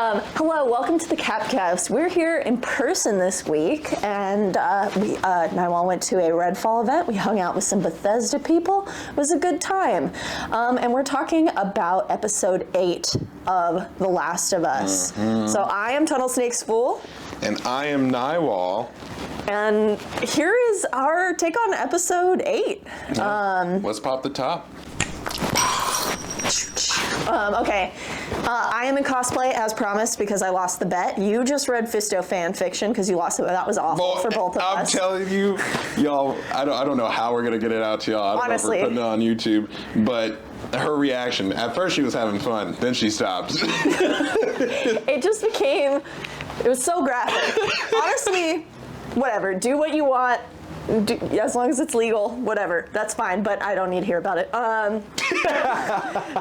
Hello, welcome to the Capcast. We're here in person this week, and Naiwal went to a Redfall event. We hung out with some Bethesda people. It was a good time. And we're talking about episode 8 of The Last of Us. Mm-hmm. So I am Tunnelsnakesfool. And I am Naiwal. And here is our take on episode 8. Yeah. Let's pop the top. Okay, I am in cosplay as promised because I lost the bet. You just read Fisto fan fiction because you lost it. That was awful for both of us. I'm telling you, y'all, I don't know how we're going to get it out to y'all. I don't Honestly. know if we're putting it on YouTube, but her reaction, at first she was having fun, then she stopped. It just became, it was so graphic. Honestly, whatever, do what you want. As long as it's legal, whatever, that's fine, but I don't need to hear about it. The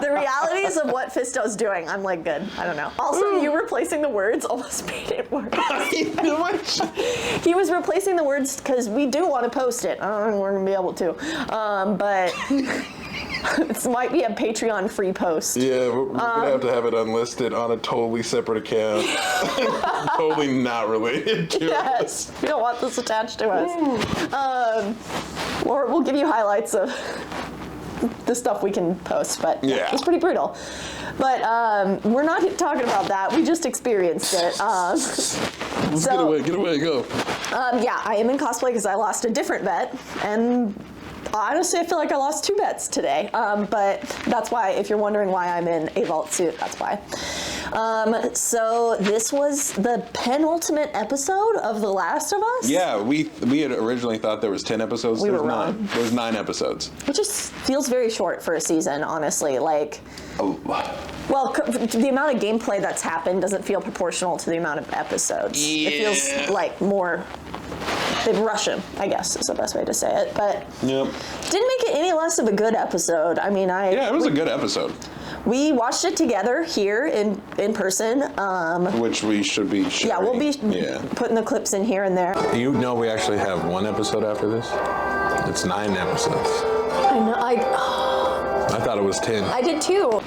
realities of what Fisto's doing, I'm like, good, I don't know. Also, you replacing the words almost made it worse. He was replacing the words because we do want to post it. I don't know if we're going to be able to, but this might be a Patreon free post. Yeah, we're going to have it unlisted on a totally separate account. Totally not related to Yes, we don't want this attached to us. Or we'll give you highlights of the stuff we can post, but yeah, it's pretty brutal. But we're not talking about that. We just experienced it. Get away, go. Yeah, I am in cosplay because I lost a different bet, and honestly, I feel like I lost 2 bets today, but that's why, if you're wondering why I'm in a vault suit, that's why. So this was the penultimate episode of The Last of Us? Yeah, we had originally thought there was 10 episodes. We were wrong. 9. There's 9 episodes. Which just feels very short for a season, honestly. Like, well, the amount of gameplay that's happened doesn't feel proportional to the amount of episodes. Yeah. It feels like more... They rush him, I guess, is the best way to say it. But yep, didn't make it any less of a good episode. I mean, it was a good episode. We watched it together here in person. Which we should be sharing. Yeah, we'll be putting the clips in here and there. You know we actually have 1 episode after this? It's 9 episodes. I know. I thought it was 10. I did too.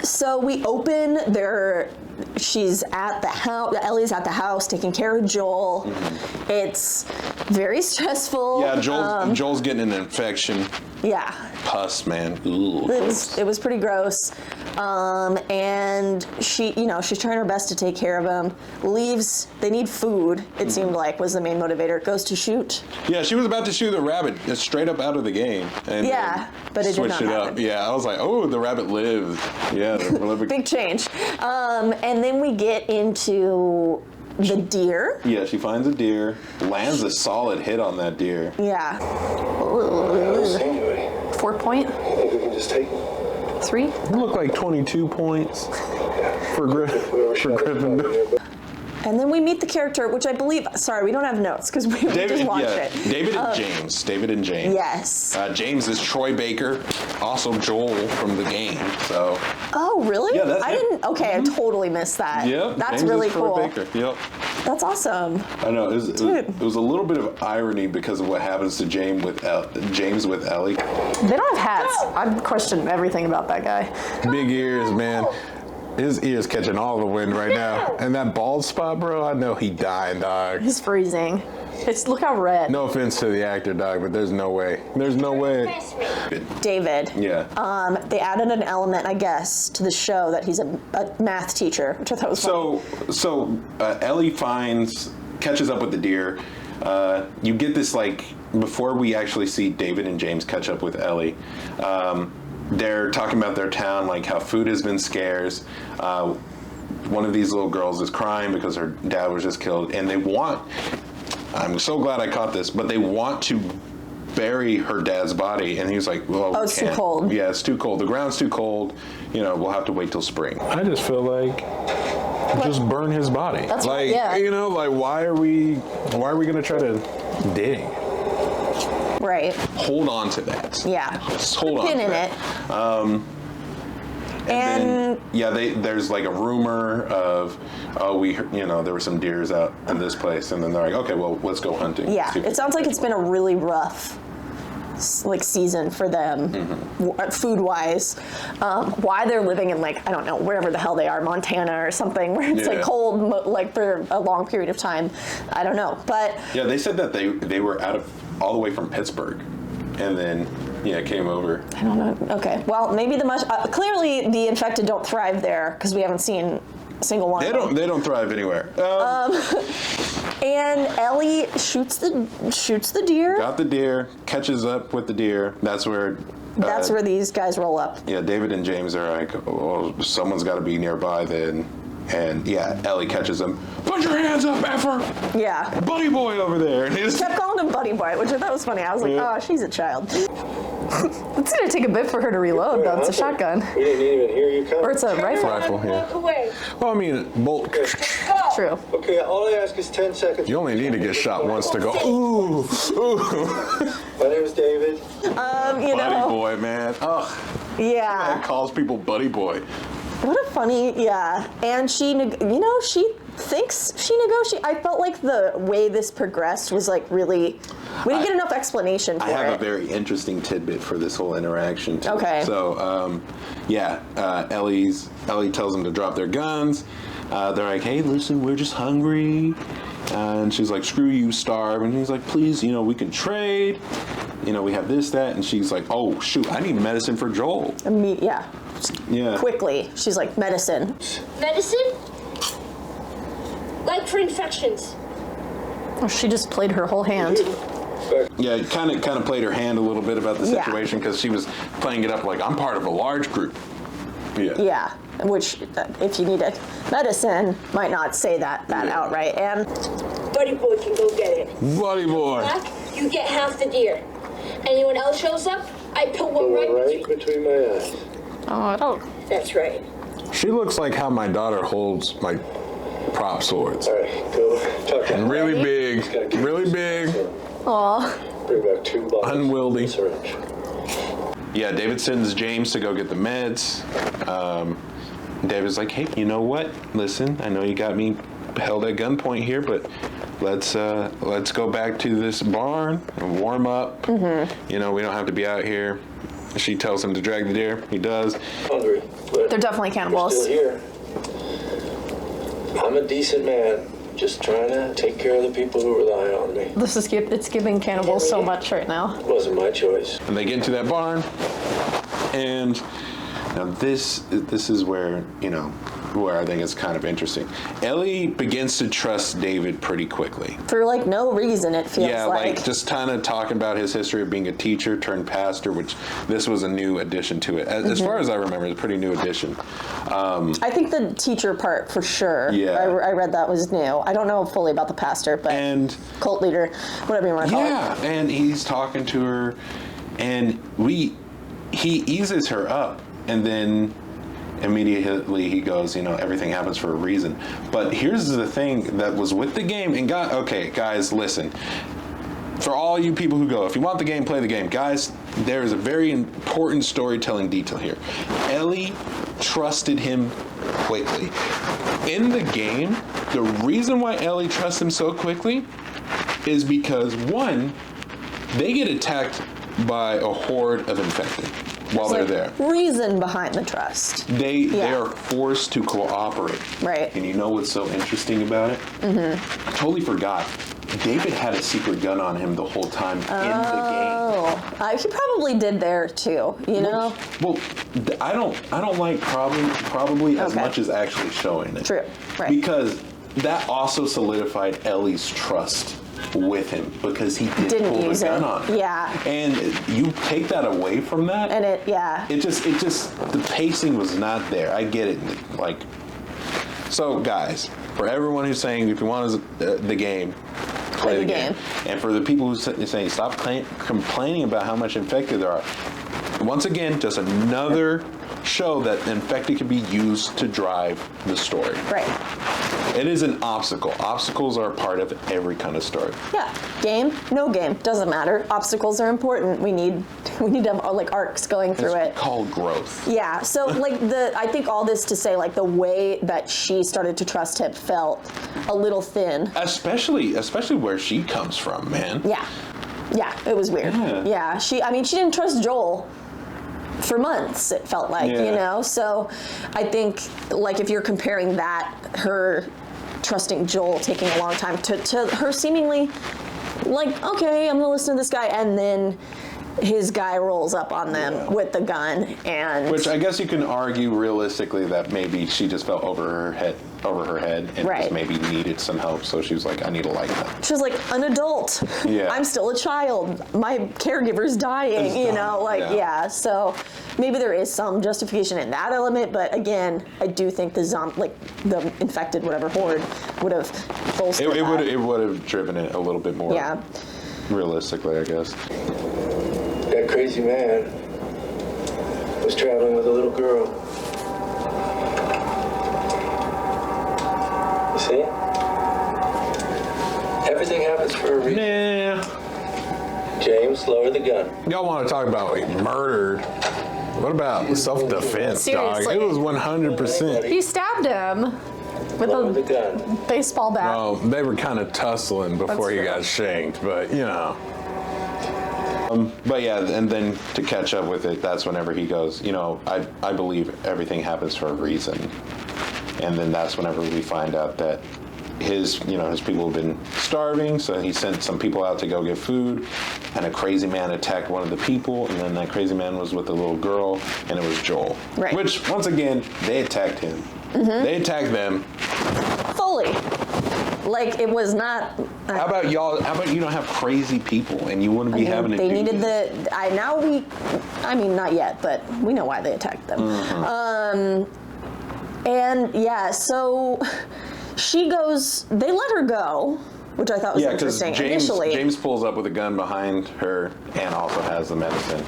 So we open there. She's at the house. Ellie's at the house taking care of Joel. Mm-hmm. It's very stressful. Yeah, Joel's getting an infection. Yeah. Pus, man. It was pretty gross. And she's trying her best to take care of him. Leaves. They need food. It seemed like was the main motivator. Goes to shoot. Yeah, she was about to shoot the rabbit straight up out of the game. And but it did not happen. Up. Yeah, I was like, oh, the rabbit lived. Yeah, big change. And then we get into the deer. Yeah, she finds a deer, lands a solid hit on that deer. Yeah. 4 point? I think we can just take 3? It looked like 22 points for Griffin. And then we meet the character, which I believe, sorry, we don't have notes because we just watched it. David and James. Yes. James is Troy Baker, also Joel from the game. So. Oh, really? Yeah, I didn't. Okay, I totally missed that. Yeah, that's James really is cool. Troy Baker. Yep. That's awesome. I know. It was a little bit of irony because of what happens to James with Ellie. They don't have hats. I'm questioning everything about that guy. Big ears, man. His ears catching all the wind right now. And that bald spot, bro, I know he dying, dog. He's freezing. Look how red. No offense to the actor, dog, but there's no way. There's no way. David. Yeah. They added an element, I guess, to the show that he's a math teacher, which I thought was funny. So Ellie catches up with the deer. You get this, like, before we actually see David and James catch up with Ellie, they're talking about their town, like how food has been scarce. One of these little girls is crying because her dad was just killed, and I'm so glad I caught this, but they want to bury her dad's body, and he's like, well, it's too cold. Yeah, it's too cold. The ground's too cold. We'll have to wait till spring. I just feel like just burn his body. That's like, why are we going to try to dig? Right. Hold on to that. Yeah. Just hold on to that. And then, there's like a rumor of, there were some deers out in this place, and then they're like, okay, well, let's go hunting. Yeah, it sounds like it's been a really rough like season for them, food wise. Why they're living in like, I don't know, wherever the hell they are, Montana or something, where it's like cold like for a long period of time. I don't know, but yeah, they said that they were all the way from Pittsburgh, and then came over. I don't know. Okay, well maybe clearly the infected don't thrive there because we haven't seen a single one. They don't thrive anywhere. And Ellie shoots the deer. Got the deer, catches up with the deer. That's where these guys roll up. Yeah, David and James are like, oh, someone's got to be nearby then. And Ellie catches him. Put your hands up, effer! Yeah. Buddy boy over there. And he kept calling him buddy boy, which I thought was funny. I was like, oh, she's a child. It's going to take a bit for her to reload, though. It's a shotgun. We didn't even hear you come. Or it's a rifle. Walk away. Well, I mean, bolt. True. Okay, all I ask is 10 seconds. You only need to get shot once to go, ooh. My name is David. Buddy boy, man. Oh. Yeah. That calls people buddy boy. What a funny, and she thinks she negotiated. I felt like the way this progressed was like really, we didn't get enough explanation for it. I have a very interesting tidbit for this whole interaction too. Okay. So, Ellie tells them to drop their guns. They're like, hey, listen, we're just hungry. And she's like, screw you, starve. And he's like, please, we can trade. We have this, that. And she's like, oh, shoot, I need medicine for Joel. Yeah. Quickly. She's like, medicine. Medicine? Like for infections. Oh, she just played her whole hand. Yeah, kind of played her hand a little bit about the situation because she was playing it up like, I'm part of a large group. Yeah, which, if you needed medicine, might not say that outright. And Buddy boy can go get it. Buddy boy. Back, you get half the deer. Anyone else shows up, I put one right between my eyes. Oh, I don't. That's right. She looks like how my daughter holds my prop swords. All right, go talk to Really big. Really big. Aw. Bring back 2 bottles. Unwieldy. Syringe. Yeah, David sends James to go get the meds. David's like, hey, you know what? Listen, I know you got me held at gunpoint here, but let's go back to this barn and warm up. Mm-hmm. We don't have to be out here. She tells him to drag the deer. He does. Hungry. They're definitely cannibals. Still here. I'm a decent man, just trying to take care of the people who rely on me. It's giving cannibals so much right now. It wasn't my choice. And they get into that barn, and now this is where where I think it's kind of interesting. Ellie begins to trust David pretty quickly. For like no reason, it feels like just kind of talking about his history of being a teacher turned pastor, which this was a new addition to it. As far as I remember, it's a pretty new addition. I think the teacher part for sure. Yeah. I read that was new. I don't know fully about the pastor, but cult leader, whatever you want to call it. Yeah, and he's talking to her, and he eases her up, and then immediately he goes, everything happens for a reason. But here's the thing that was with the game, and guys, listen. For all you people who go, if you want the game, play the game. Guys, there is a very important storytelling detail here. Ellie trusted him quickly. In the game, the reason why Ellie trusts him so quickly is because, one, they get attacked by a horde of infected while they're there. Reason behind the trust. They are forced to cooperate. Right. And you know what's so interesting about it? Mm-hmm. I totally forgot. David had a secret gun on him the whole time in the game. He probably did there too, know? Well, I don't like probably as much as actually showing it. True, right. Because that also solidified Ellie's trust with him because he didn't pull the gun on him. Yeah. And you take that away from that, and it just the pacing was not there. I get it. So guys, for everyone who's saying if you want the game, play the game. And for the people who are saying stop complaining about how much infected there are, once again, just another show that infected can be used to drive the story. Right. It is an obstacle. Obstacles are a part of every kind of story. Yeah. Game, no game, doesn't matter. Obstacles are important. We need to have like arcs going through it. It's called growth. Yeah. So I think all this to say the way that she started to trust him felt a little thin. Especially where she comes from, man. Yeah. Yeah, it was weird. Yeah, she didn't trust Joel for months, it felt like, you know? So I think, like, if you're comparing that, her trusting Joel taking a long time to her seemingly, like, okay, I'm gonna listen to this guy, and then his guy rolls up on them with the gun, and which I guess you can argue realistically that maybe she just felt over her head, and just maybe needed some help. So she was like, "I need a lifeline." She was like, "An adult. Yeah. I'm still a child. My caregiver's dying." You know, like So maybe there is some justification in that element, but again, I do think the infected whatever horde would have bolstered it would have driven it a little bit more. Yeah. Realistically, I guess. That crazy man was traveling with a little girl. You see? Everything happens for a reason. Nah. James, lower the gun. Y'all want to talk about murdered? What about self-defense, dog? Seriously. It was 100%. He stabbed him with Lower the a gun. baseball bat. Well, they were kind of tussling before he got shanked, but you know. But yeah, and then to catch up with it, that's whenever he goes, you know, I believe everything happens for a reason. And then that's whenever we find out that his people have been starving, so he sent some people out to go get food, and a crazy man attacked one of the people, and then that crazy man was with a little girl, and it was Joel. Right. Which, once again, they attacked him. They attacked them. Fully. Like, it was not... How about y'all? How about you don't have crazy people, and you wouldn't be having to They do needed this? not yet, but we know why they attacked them. And yeah, so she goes, they let her go, which I thought was interesting. Initially, James pulls up with a gun behind her and also has the medicine.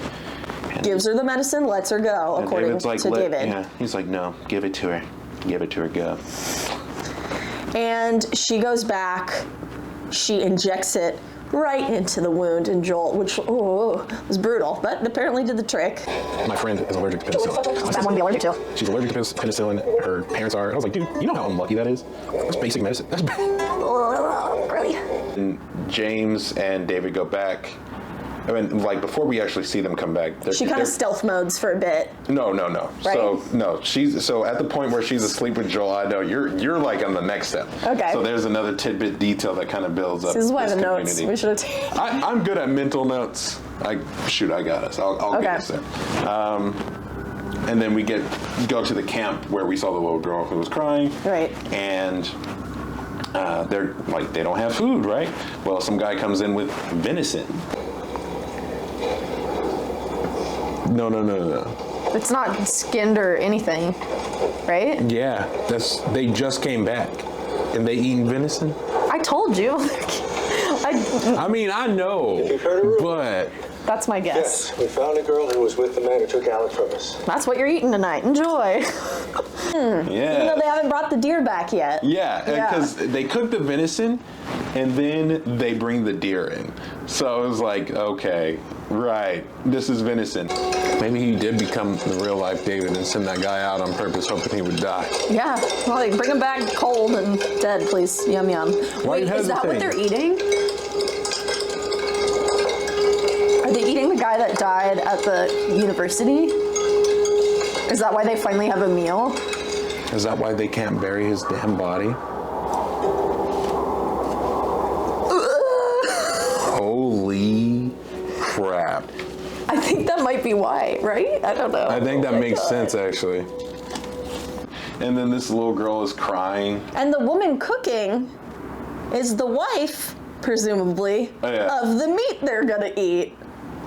And gives her the medicine, lets her go, according David's like, to David. Yeah, he's like, no, give it to her. Give it to her, go. And she goes back, she injects it right into the wound in Joel, which was brutal, but apparently did the trick. My friend is allergic to penicillin. I want to be allergic to. She's allergic to penicillin. Her parents are. I was like, dude, you know how unlucky that is? That's basic medicine. That's Really? And James and David go back. I mean, like, before we actually see them come back, She kind of stealth modes for a bit. No. Right? So at the point where she's asleep with Joel, I know you're like on the next step. Okay. So there's another tidbit detail that kind of builds up. This is why the community. notes we should have taken. I'm good at mental notes. I got us. I'll get us there. And then we go to the camp where we saw the little girl who was crying. Right. And they're like, they don't have food, right? Well, some guy comes in with venison. No. It's not skinned or anything, right? Yeah, they just came back, and they eating venison. I told you. I mean, I know, You've heard of her? but That's my guess. Yes, we found a girl who was with the man who took Alex from us. That's what you're eating tonight. Enjoy. Yeah. Even though they haven't brought the deer back yet. Yeah, because they cook the venison and then they bring the deer in. So it was like, okay, right, this is venison. maybe he did become the real life David and send that guy out on purpose, hoping he would die. Yeah, well, like, bring him back cold and dead, please. Yum yum. Why Wait, you is that what hesitating? they're eating? Are they eating the guy that died at the university? Is that why they finally have a meal? Is that why they can't bury his damn body? Holy crap. I think that might be why, right? I don't know. I think that makes sense, actually. And then this little girl is crying. And the woman cooking is the wife, presumably, Oh, yeah. of the meat they're gonna eat.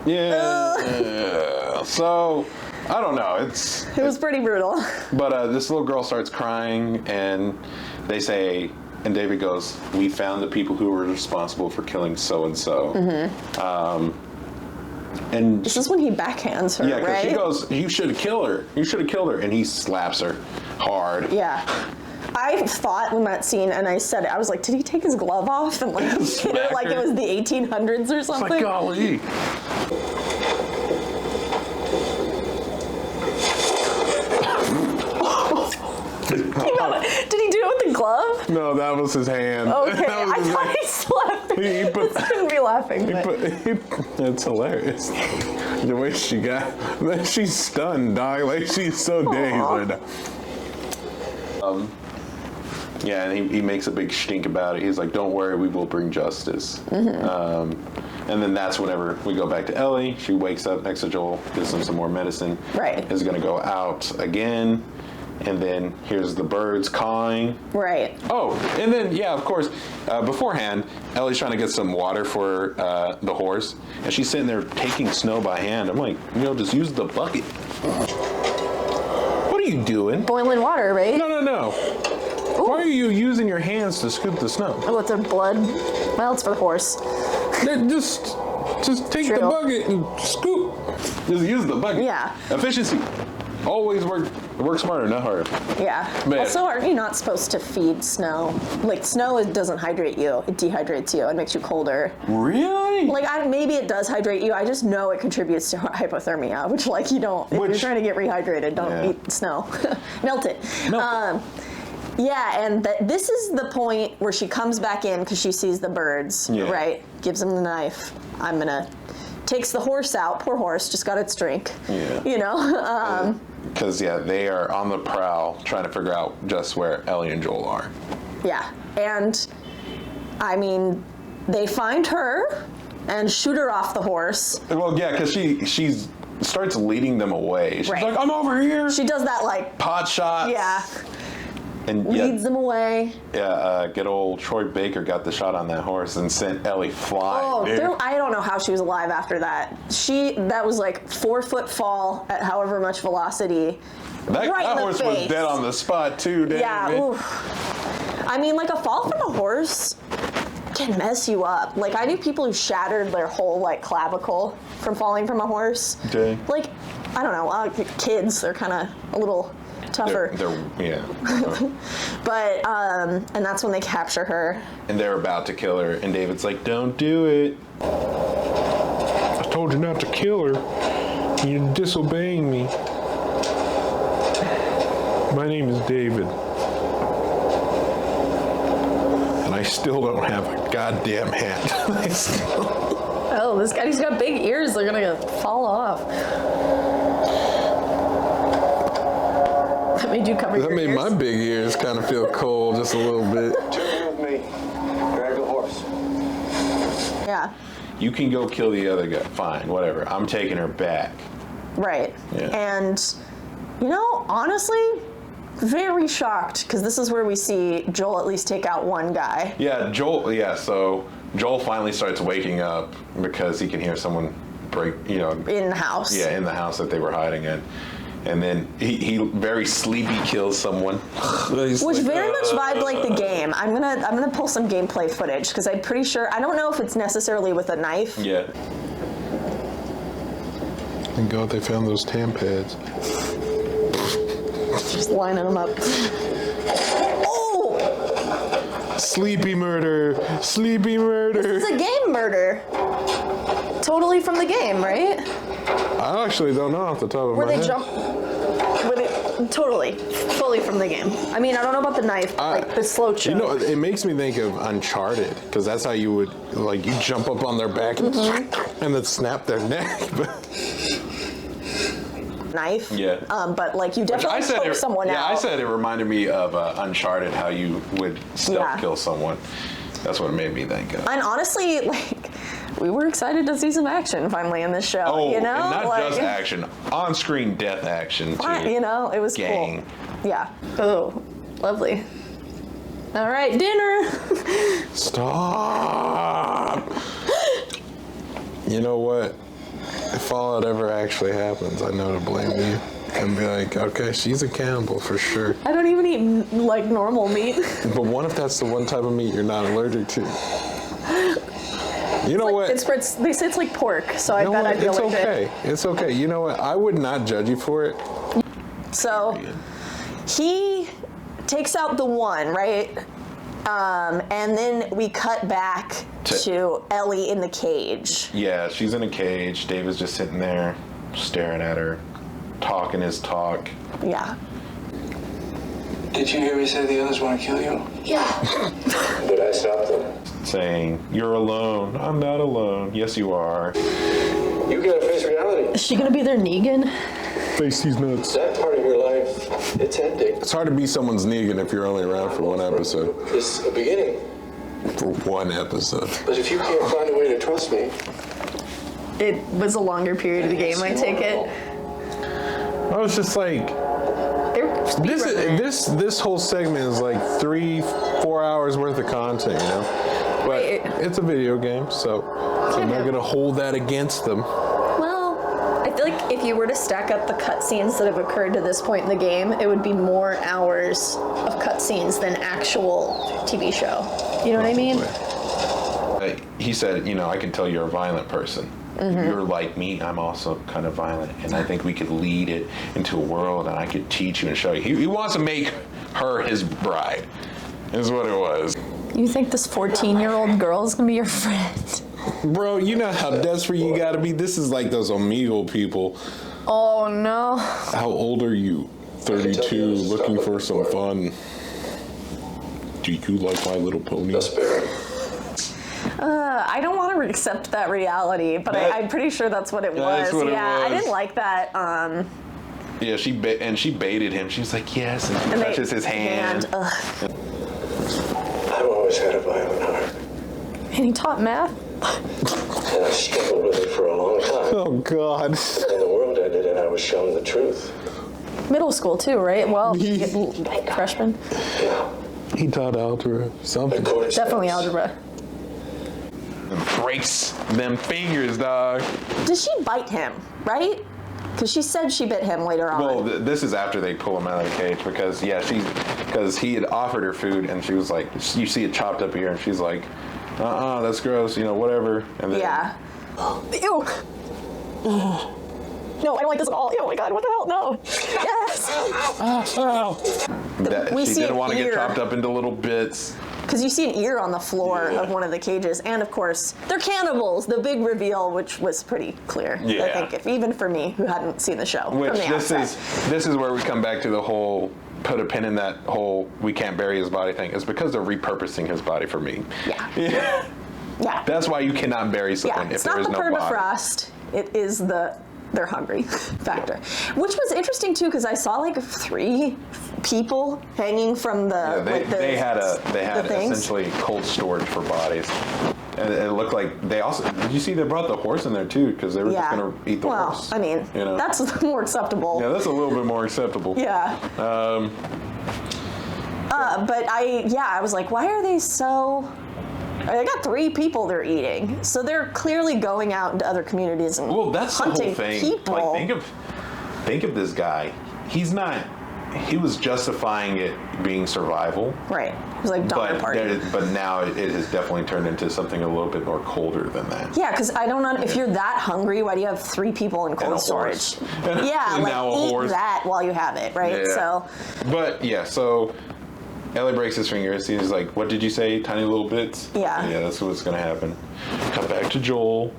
Yeah. So, I don't know. It was pretty brutal. But this little girl starts crying, and they say, and David goes, "We found the people who were responsible for killing so and so." And This is when he backhands her, yeah, because right? she goes, "You should have killed her. You should have killed her," and he slaps her hard. Yeah. I thought in that scene, and I said it, I was like, did he take his glove off and like hit her Smack like her. it was the 1800s or something? Like, golly. Did he do it with the glove? No, that was his hand. Okay, That was I his thought hand. he slapped me. He put- This shouldn't be laughing. It's hilarious. The way she got, like, she's stunned, dog. Like, she's so dazed right now. Yeah, and he makes a big stink about it. He's like, don't worry, we will bring justice. And then that's whenever we go back to Ellie. She wakes up next to Joel, gives him some more medicine. Right. Is going to go out again. And then here's the birds cawing. Right. Oh, and then, yeah, of course, beforehand, Ellie's trying to get some water for the horse. And she's sitting there taking snow by hand. I'm like, just use the bucket. What are you doing? Boiling water, right? No. Why are you using your hands to scoop the snow? Oh, it's their blood. Well, it's for the horse. Just take True. the bucket and scoop. Just use the bucket. Yeah. Efficiency. Always work smarter, not harder. Yeah. Man. Also, aren't you not supposed to feed snow? Like, snow doesn't hydrate you. It dehydrates you. It makes you colder. Really? Like, maybe it does hydrate you. I just know it contributes to hypothermia, which, like, you don't. If you're trying to get rehydrated, don't eat snow. Melt it. Yeah, and this is the point where she comes back in because she sees the birds, right? Gives him the knife. Takes the horse out. Poor horse, just got its drink. Yeah. Because, they are on the prowl trying to figure out just where Ellie and Joel are. Yeah, and, I mean, they find her and shoot her off the horse. Well, yeah, because she starts leading them away. She's Right. like, I'm over here. She does that, like, Pot shots. yeah, And leads them away. good old Troy Baker got the shot on that horse and sent Ellie flying. Oh, dude. I don't know how she was alive after that. That was like 4-foot fall at however much velocity. That right in the horse was face. dead on the spot too, David. Yeah, oof. I mean, like, a fall from a horse can mess you up. Like, I knew people who shattered their whole, like, clavicle from falling from a horse. Okay. Like, I don't know, kids, they're kind of a little tougher. Yeah. But, and that's when they capture her. And they're about to kill her, and David's like, don't do it. I told you not to kill her. You're disobeying me. My name is David. And I still don't have a goddamn hat. Oh, this guy, he's got big ears. They're gonna fall off. That made you cover your That made ears? my big ears kind of feel cold just a little bit. Turn with me. Drag the horse. Yeah, You can go kill the other guy. Fine, whatever. I'm taking her back. right. Yeah. And, honestly, very shocked, because this is where we see Joel at least take out one guy. Yeah, so Joel finally starts waking up because he can hear someone break, In the house. Yeah, in the house that they were hiding in. And then he very sleepy kills someone. Which very much vibed like the game. I'm gonna pull some gameplay footage because I'm pretty sure, I don't know if it's necessarily with a knife. Yeah. Thank God they found those tam pads. Just lining them up. Oh! Sleepy murder! Sleepy murder! It's a game murder. Totally from the game, right? I actually don't know off the top of Where my they head. jump. Totally. Fully from the game. I mean, I don't know about the knife, but like the slow choke. It makes me think of Uncharted, because that's how you would, you jump up on their back and then snap their neck. Knife. Yeah. But you definitely choke someone out. I said it reminded me of Uncharted, how you would stealth kill someone. That's what it made me think of. And honestly, we were excited to see some action finally in this show. Oh, and not just action, on-screen death action too. It was Gang. cool. Yeah. Oh, lovely. All right, dinner. Stop! You know what? If Fallout ever actually happens, I know to blame you. And be like, okay, she's a cannibal for sure. I don't even eat normal meat. But what if that's the one type of meat you're not allergic to? You know what? They say it's like pork, so I bet I'd be It's allergic. okay. It's okay. You know what? I would not judge you for it. So he takes out the one, right? And then we cut back to Ellie in the cage. Yeah, she's in a cage. David's just sitting there, staring at her, talking his talk. Yeah. Did you hear me say the others want to kill you? Yeah. But I stopped them. Saying, "You're alone. I'm not alone." Yes, you are. You gotta face reality. Is she gonna be their Negan? Face these nuts. That part of your life, it's ending. It's hard to be someone's Negan if you're only around for one episode. It's a beginning. For one episode. But if you can't find a way to trust me... It was a longer period of the game, I take it. I was just like, this whole segment is like 3-4 hours worth of content, you know? But it's a video game, so I'm not gonna hold that against them. Well, I feel like if you were to stack up the cutscenes that have occurred to this point in the game, it would be more hours of cutscenes than actual TV show. You know what I mean? He said, you know, I can tell you're a violent person. If you're like me, I'm also kind of violent, and I think we could lead it into a world, and I could teach you and show you. He wants to make her his bride, is what it was. You think this 14-year-old girl is gonna be your friend? Bro, you know how desperate you gotta be? This is like those Omegle people. Oh no. How old are you? 32, looking for some fun. Do you like My Little Pony? That's fair. I don't want to accept that reality, but I'm pretty sure that's what it was. That's what it I was. didn't like that. Yeah, she baited him. She was like, yes, and she touches his hand. Ugh. I've always had a violent heart. And he taught math. And I struggled with it for a long time. Oh, God. And the world ended and I was shown the truth. Middle school too, right? Well, freshman. Yeah. He taught algebra, something. Definitely algebra. Breaks them fingers, dog. Did she bite him, right? Because she said she bit him later on. Well, this is after they pull him out of the cage because, because he had offered her food and she was like, you see it chopped up here, and she's like, that's gross, you know, whatever. And then, yeah. Ew. No, I don't like this at all. Oh my God, what the hell? No. Yes. We she see didn't an want to get ear. chopped up into little bits. Because you see an ear on the floor of one of the cages, and of course, they're cannibals. The big reveal, which was pretty clear, Yeah. I think, even for me who hadn't seen the show. Which from the outset. this is where we come back to the whole put a pin in that whole we can't bury his body thing. It's because they're repurposing his body for meat. Yeah. Yeah. That's why you cannot bury someone if It's there not is the no body. permafrost. It is they're hungry factor, which was interesting too because I saw like 3 people hanging from the. They had things. essentially cold storage for bodies, and it looked like they also. Did you see they brought the horse in there too because they were just going to eat the horse? Well, I mean, you know? that's more acceptable. Yeah, that's a little bit more acceptable. Yeah. But I was like, why are they so? I got 3 people they're eating, so they're clearly going out into other communities and That's the hunting whole thing. people. Like, think of this guy. He was justifying it being survival. Right. It was like Donner Party. But now it has definitely turned into something a little bit more colder than that. Yeah, because I don't know if you're that hungry, why do you have 3 people in cold storage? Yeah, And like now a eat horse. that while you have it, right? Yeah. So. But yeah, so Ellie breaks his fingers. He's like, "What did you say? Tiny little bits?" Yeah. Yeah, that's what's gonna happen. Cut back to Joel.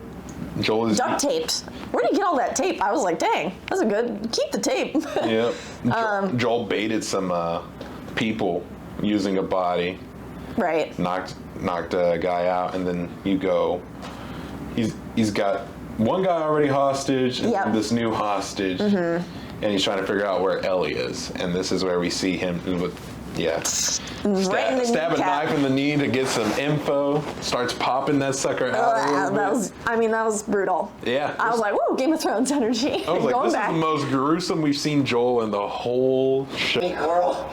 Joel is Duct taped. Where did you get all that tape? I was like, dang, that's a good. Keep the tape. Yep. Joel baited some people using a body. Right. Knocked a guy out, and then you go. He's got one guy already hostage, and Yep. this new hostage, and he's trying to figure out where Ellie is. And this is where we see him with. Yeah. Right in the Stab a kneecap. knife in the knee to get some info. Starts popping that sucker out a little bit. That was brutal. Yeah. I was like, whoa, Game of Thrones energy. I was like, Going this back. is the most gruesome we've seen Joel in the whole show. Hey, Carl.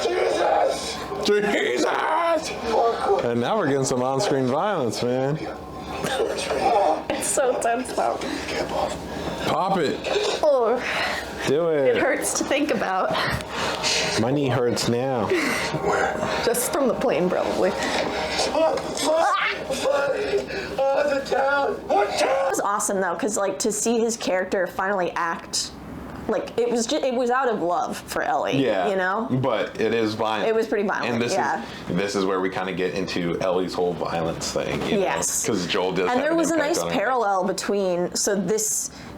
Jesus! Jesus! And now we're getting some on-screen violence, man. It's so tense though. Pop it. Oh, Do it it. hurts to think about. My knee hurts now. Just from the plane, probably. The town! It was awesome though, because like to see his character finally act, like it was out of love for Ellie. Yeah. You know. But it is violent. It was pretty violent, And this is where we kind of get into Ellie's whole violence thing. Yes. Because Joel does. And have there an was a impact nice on her. parallel between. So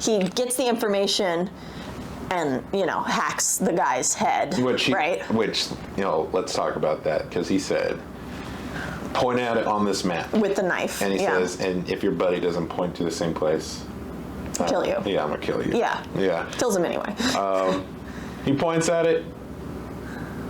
he gets the information. and hacks the guy's head. Right? Which let's talk about that, because he said, point at it on this map with the knife. And he says, and if your buddy doesn't point to the same place, I'll kill you. Yeah, I'm gonna kill you. Yeah. Kills him anyway. He points at it.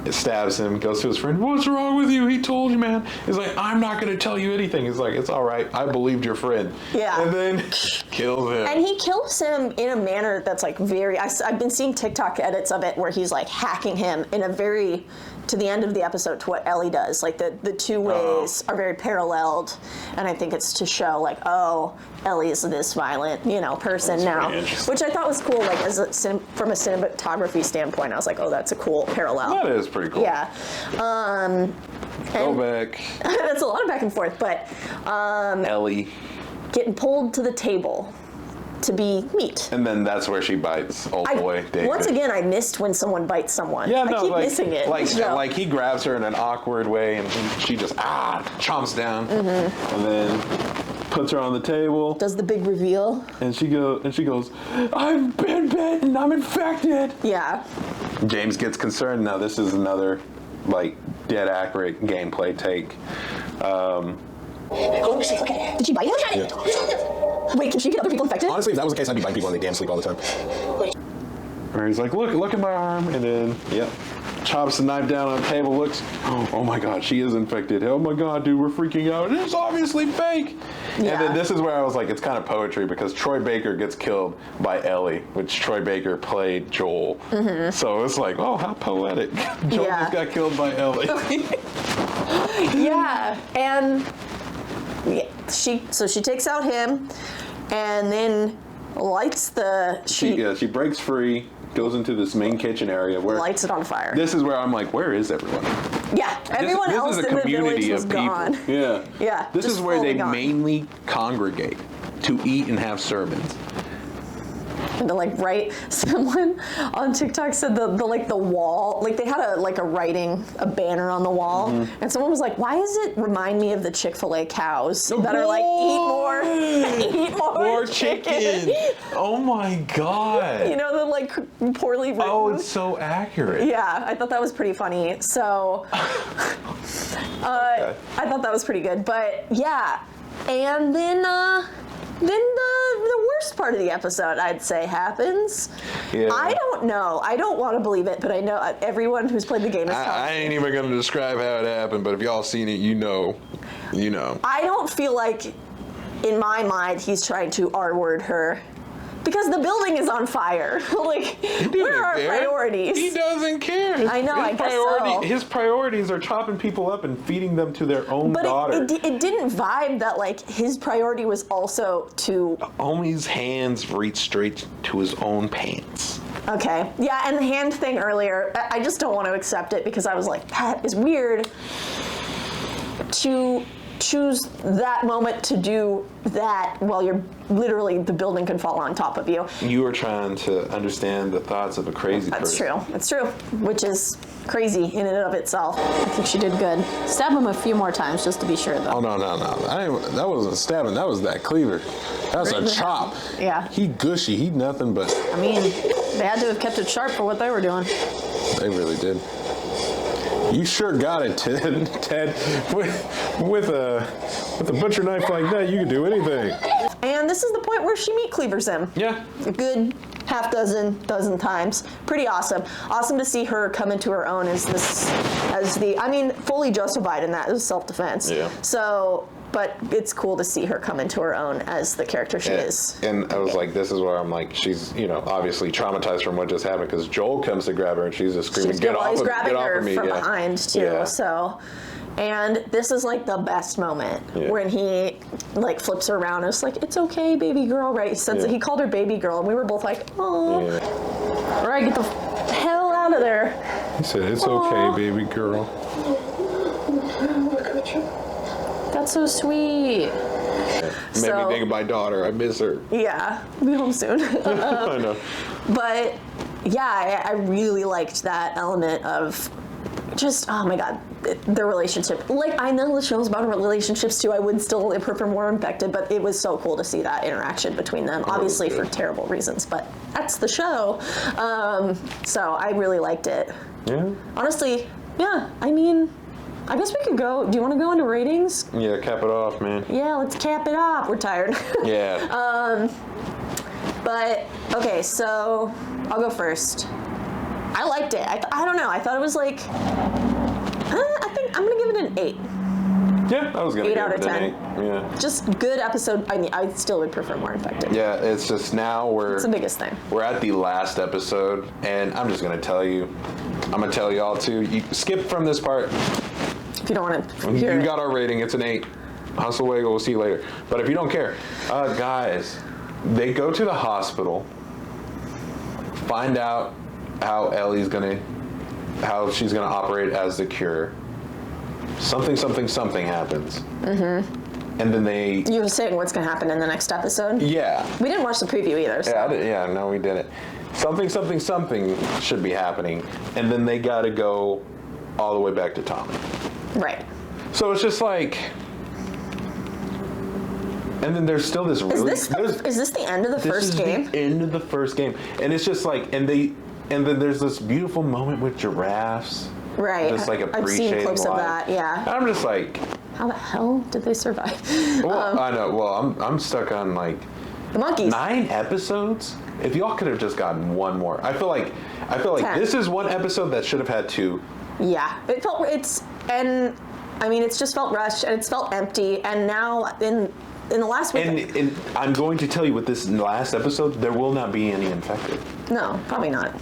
It stabs him, goes to his friend, what's wrong with you? He told you, man. He's like, I'm not going to tell you anything. He's like, it's all right. I believed your friend. Yeah. And then kills him. And he kills him in a manner that's like very, I've been seeing TikTok edits of it where he's like hacking him in a very, to the end of the episode, to what Ellie does. Like the two ways are very paralleled. And I think it's to show like, oh, Ellie's this violent, person now. Which I thought was cool, like from a cinematography standpoint. I was like, oh, that's a cool parallel. That is pretty cool. Yeah. Go back. That's a lot of back and forth, but Ellie getting pulled to the table to be meat. And then that's where she bites old boy David. Once again, I missed when someone bites someone. Yeah, I keep missing it. Like he grabs her in an awkward way, and she just chomps down, and then puts her on the table. Does the big reveal. And she goes, I've been bitten. I'm infected. Yeah. James gets concerned. Now this is another dead accurate gameplay take. Did she bite him? Yeah. Wait, can she get other people infected? Honestly, if that was the case, I'd be biting people in the damn sleep all the time. Where he's like, look at my arm, and then chops the knife down on the table, looks, oh my god, she is infected. Oh my god, dude, we're freaking out. It's obviously fake. Yeah. And then this is where I was like, it's kind of poetry, because Troy Baker gets killed by Ellie, which Troy Baker played Joel. So it's like, oh, how poetic. Joel just got killed by Ellie. Yeah, and she takes out him, and then lights the... She breaks free, goes into this main kitchen area where... Lights it on fire. This is where I'm like, where is everyone? Yeah, everyone else in the village was gone. Yeah. Yeah. This is where they mainly congregate to eat and have sermons. And to someone on TikTok said the wall, they had a banner on the wall, and someone was like, why does it remind me of the Chick-fil-A cows that are eat more chicken. Oh my god. The poorly written. Oh, it's so accurate. Yeah, I thought that was pretty funny. So I thought that was pretty good. But yeah, and then the worst part of the episode, I'd say, happens. Yeah. I don't know. I don't want to believe it, but I know everyone who's played the game has I ain't even going to describe how it happened, but if y'all seen it, you know. I don't feel like, in my mind, he's trying to R-word her. Because the building is on fire. Where are our priorities? He doesn't care. I know, I guess so. His priorities are chopping people up and feeding them to their own daughter. But it didn't vibe that, his priority was also to... Homie's hands reach straight to his own pants. Okay. Yeah, and the hand thing earlier, I just don't want to accept it because I was like, that is weird to choose that moment to do that while you're literally, the building can fall on top of you. You are trying to understand the thoughts of a crazy person. That's true. Which is crazy in and of itself. I think she did good. Stab him a few more times just to be sure, though. Oh, no. That wasn't stabbing. That was that cleaver. That's a chop. Yeah. He gushy. He nothing but... I mean, they had to have kept it sharp for what they were doing. They really did. You sure got it, Ted. With a butcher knife like that, you can do anything. And this is the point where she meat cleavers him. Yeah. A good dozen times. Pretty awesome. Awesome to see her come into her own fully justified in that. It was self-defense. Yeah. So, but it's cool to see her come into her own as the character she is. And I was like, this is where I'm like, she's, obviously traumatized from what just happened, because Joel comes to grab her and she's just screaming, get off of me. He's grabbing her from behind, too. Yeah. So, and this is the best moment when he flips her around and it's like, it's okay, baby girl, right? He called her baby girl, and we were both like, oh. Yeah. All right, get the hell out of there. He said, it's okay, baby girl. That's so sweet. Made me think of my daughter. I miss her. Yeah, we'll be home soon. I know. But yeah, I really liked that element of just, oh my God, their relationship. Like, I know the show's about relationships too. I would still prefer more infected, but it was so cool to see that interaction between them, obviously for terrible reasons, but that's the show. So I really liked it. Yeah. Honestly, yeah, I mean, I guess we could go. Do you want to go into ratings? Yeah, cap it off, man. Yeah, let's cap it off. We're tired. Yeah. But, okay, so I'll go first. I liked it. I don't know. I thought it was like, I think I'm going to give it an 8. Yeah, I was going to 8 give out it of 10. an 8. Yeah. Just good episode. I mean, I still would prefer more infected. Yeah, it's just now It's the biggest thing. we're at the last episode, and I'm just going to tell you, I'm going to tell you all too, you skip from this part. If you don't want to hear You it. got our rating, it's an 8. Hustle Wiggle, we'll see you later. But if you don't care, guys, they go to the hospital, find out how she's gonna operate as the cure. Something happens. Mm-hmm. And then You were saying what's going to happen in the next episode? Yeah. We didn't watch the preview either. So. No, we didn't. Something should be happening. And then they gotta go all the way back to Tommy. Right. So it's just like, and then there's still this really. Is this the end of the first game? The end of the first game, and it's just like, and then there's this beautiful moment with giraffes. Right. Just like I've seen clips of that. Yeah. And I'm just like, how the hell did they survive? well, I know. Well, I'm stuck on like The monkeys. 9 episodes. If y'all could have just gotten one more, I feel like 10. This is one episode that should have had 2. Yeah. It just felt rushed and it's felt empty. And now in the last week. And I'm going to tell you, with this last episode, there will not be any infected. No, probably not.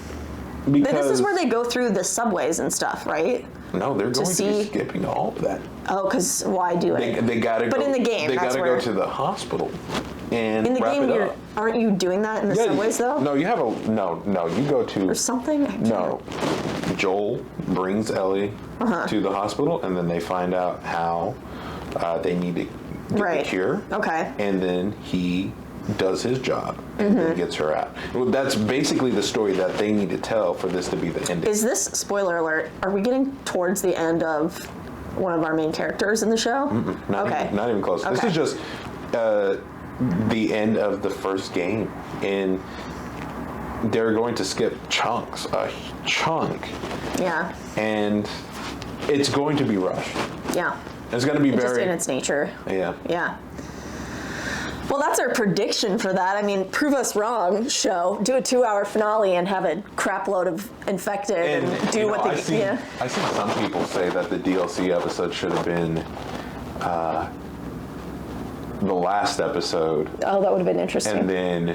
Because This is where they go through the subways and stuff, right? No, they're going to be skipping all of that. Oh, because why do it? They gotta go. But in the game, they that's gotta where. go to the hospital and In the wrap game, it up. aren't you doing that in the subways though? No, you have a no. You go to Or something? No, Joel brings Ellie to the hospital, and then they find out how they need to get the cure. Okay. And then he does his job and then gets her out. Well, that's basically the story that they need to tell for this to be the ending. Is this, spoiler alert, are we getting towards the end of one of our main characters in the show? Not even close. Okay. This is just the end of the first game, and they're going to skip a chunk, Yeah. and it's going to be rushed. Yeah. It's going to be Just very in its nature. Yeah. Yeah. Well, that's our prediction for that. I mean, prove us wrong, show. Do a 2-hour finale and have a crap load of infected and do what I see some people say that the DLC episode should have been the last episode. Oh, that would have been interesting. And then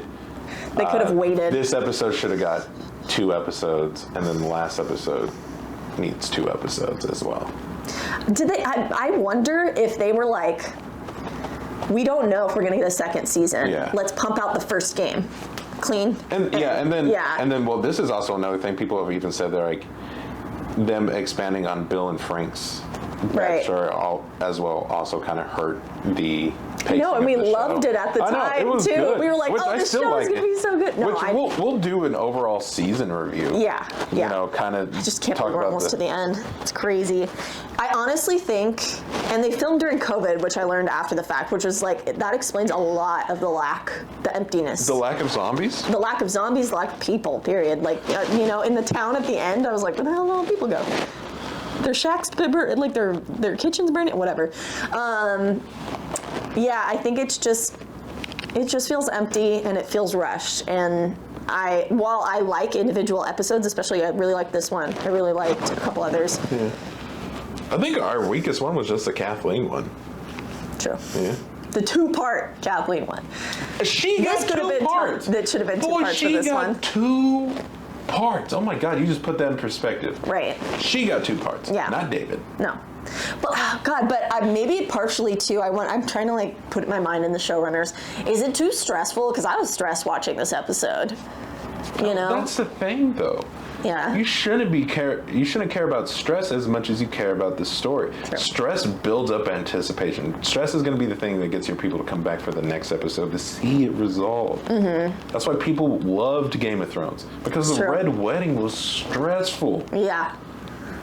they could have waited. This episode should have got 2 episodes, and then the last episode needs 2 episodes as well. Did they? I wonder if they were like, we don't know if we're going to get a second season. Yeah. Let's pump out the first game. Clean. And then well, this is also another thing people have even said, they're like, them expanding on Bill and Frank's backstory as well also kind of hurt the pacing. No, and we of the loved show. it at the I know, time it was too. good. We were like, this show is going to be so good. No, we'll do an overall season review. Yeah. You know, kind of just can't talk believe we're about almost to the end. It's crazy. I honestly think, and they filmed during COVID, which I learned after the fact, which was like, that explains a lot of the emptiness. The lack of zombies? The lack of zombies, the lack of people, period. Like, in the town at the end, I was like, where the hell did all the people go? Their shacks, like their kitchens burning, whatever. Yeah, I think it just feels empty and it feels rushed. And while I like individual episodes, especially I really like this one. I really liked a couple others. Yeah. I think our weakest one was just the Kathleen one. True. Yeah. The 2-part Kathleen one. She got This could have 2 been parts. That should have been 2 parts for this one. She got 2 parts. Oh my God, you just put that in perspective. Right. She got 2 parts. Yeah. Not David. No. But maybe partially too, I'm trying to like put my mind in the showrunners. Is it too stressful? Because I was stressed watching this episode. That's the thing though. Yeah. You shouldn't care about stress as much as you care about the story. True. Stress builds up anticipation. Stress is going to be the thing that gets your people to come back for the next episode to see it resolved. Mm-hmm. That's why people loved Game of Thrones, because the Red Wedding was stressful. Yeah.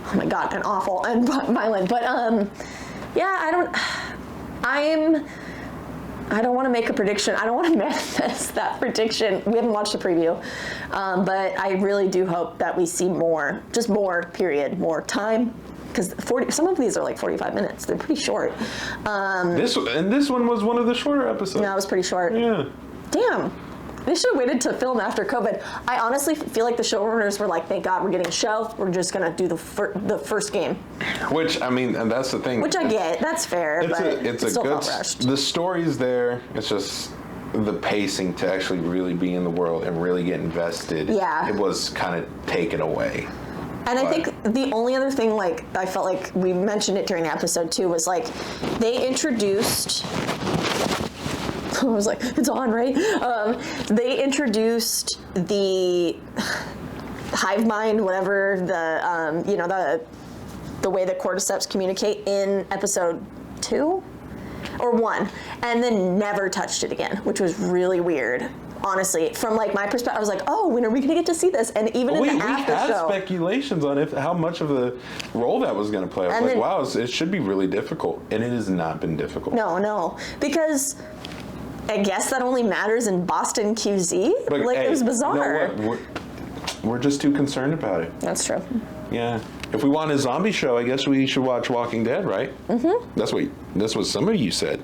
oh my God, and awful and violent. But yeah, I don't want to make a prediction. I don't want to manifest that prediction. We haven't watched the preview, but I really do hope that we see more, just more, period, more time. Because some of these are like 45 minutes. They're pretty short. This one was one of the shorter episodes. No, it was pretty short. Yeah. Damn. They should have waited to film after COVID. I honestly feel like the showrunners were like, thank God we're getting a show. We're just going to do the first game. Which, I mean, and that's the thing. Which I get. That's fair. It's still felt rushed. The story's there. It's just the pacing to actually really be in the world and really get invested. Yeah. It was kind of taken away. And I think the only other thing, like, I felt like we mentioned it during episode 2, was like, they introduced... I was like, it's on, right? They introduced the hive mind, whatever, the way the cordyceps communicate in episode 2 or 1, and then never touched it again, which was really weird. Honestly, from like my perspective, I was like, "Oh, when are we going to get to see this?" And even in the after show, we had speculations on how much of a role that was going to play. I was like, "Wow, it should be really difficult," and it has not been difficult. No, because I guess that only matters in Boston QZ. But, like, hey, it was bizarre. You know what? We're just too concerned about it. That's true. Yeah. If we want a zombie show, I guess we should watch Walking Dead, right? Mm-hmm. That's what some of you said.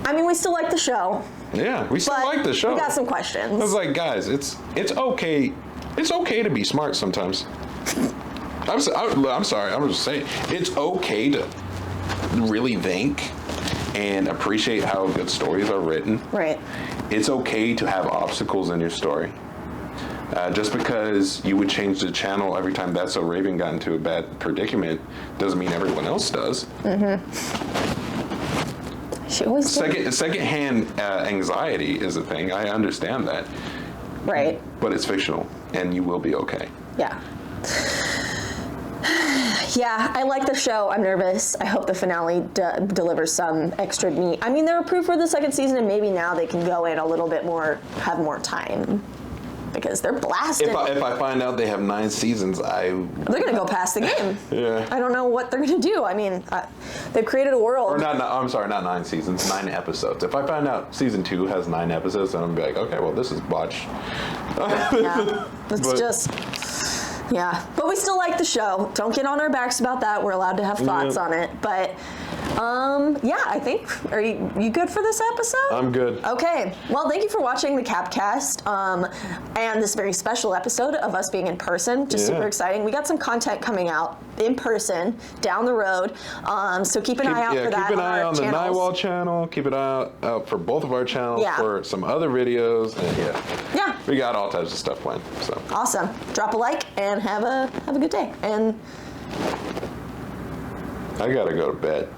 I mean, we still like the show. Yeah, we still like the show. We got some questions. I was like, guys, it's okay. It's okay to be smart sometimes. I'm sorry. I'm just saying, it's okay to really think and appreciate how good stories are written. Right. It's okay to have obstacles in your story. Just because you would change the channel every time That's So Raven got into a bad predicament doesn't mean everyone else does. Mm-hmm. She always Secondhand anxiety is a thing. I understand that. Right. But it's fictional, and you will be okay. Yeah. Yeah, I like the show. I'm nervous. I hope the finale delivers some extra meat. I mean, they're approved for the second season, and maybe now they can go in a little bit more, have more time. Because they're blasted. If I find out they have 9 seasons, they're going to go past the game. Yeah. I don't know what they're going to do. I mean, they've created a world. Or I'm sorry, not 9 seasons, 9 episodes. If I find out season 2 has 9 episodes, then I'm going to be like, okay, well, this is botch. Yeah, yeah. But we still like the show. Don't get on our backs about that. We're allowed to have thoughts on it. But, yeah, I think, are you good for this episode? I'm good. Okay. Well, thank you for watching the Capcast and this very special episode of us being in person. Just super exciting. We got some content coming out in person down the road. So keep an eye out for that. Keep an eye on the channels. Naiwal channel. Keep an eye out for both of our channels for some other videos. And yeah. We got all types of stuff planned. So awesome. Drop a like and have a good day. And I gotta go to bed.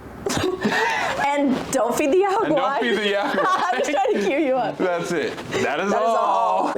And don't feed the Yaguai. And don't feed the Yaguai. I'm trying to cue you up. That's it. That is all.